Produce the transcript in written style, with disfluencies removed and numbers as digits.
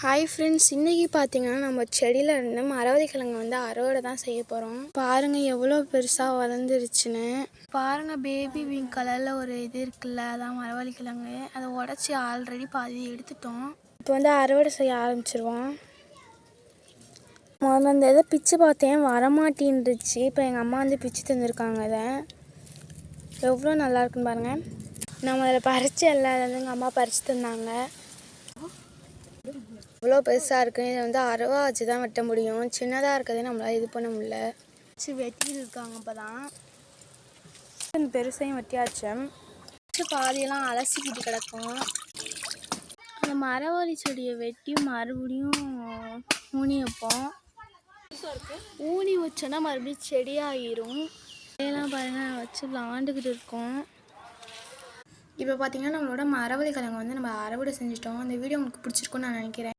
Hi friends, இன்றைக்கி பார்த்தீங்கன்னா நம்ம செடியில் இருந்து மரவள்ளி கிழங்கு வந்து அறுவடை தான் செய்ய போகிறோம். பாருங்கள் எவ்வளோ பெருசாக வளர்ந்துருச்சுன்னு. பாருங்கள், பேபி பிங்க் கலரில் ஒரு இது இருக்குல்ல, அதான் மரவள்ளி கிழங்கு. அதை உடச்சி ஆல்ரெடி பாதி எடுத்துட்டோம். இப்போ வந்து அறுவடை செய்ய ஆரம்பிச்சிருவோம். முதல்ல அந்த இதை பிச்சு பார்த்தேன், வரமாட்டின்னுச்சு. இப்போ எங்கள் அம்மா வந்து பிச்சு தந்துருக்காங்க. அதை எவ்வளோ நல்லா இருக்குன்னு பாருங்கள். நம்ம அதில் பறித்து எல்லாம் எங்கள் அம்மா பறித்து தந்தாங்க. இவ்வளோ பெருசாக இருக்குது. இதை வந்து அருவா வச்சு தான் வெட்ட முடியும். சின்னதாக இருக்கிறதே நம்மளால் இது பண்ண முடியல. வச்சு வெட்டிட்டு இருக்காங்க. இப்போ தான் பெருசையும் வெட்டியாச்சு. பாதியெல்லாம் அலசிக்கிட்டு கிடக்கும். அந்த மரவள்ளி செடியை வெட்டி மறுபடியும் ஊனி வைப்போம். ஊனி வச்சோன்னா மறுபடியும் செடியாகிரும். இதெல்லாம் பாருங்கள், வச்சு விளாண்டுக்கிட்டு இருக்கோம். இப்போ பார்த்தீங்கன்னா நம்மளோட மரவள்ளி கிழங்கு வந்து நம்ம அறுவடை செஞ்சுட்டோம். இந்த வீடியோ உங்களுக்கு பிடிச்சிருக்குன்னு நான் நினைக்கிறேன்.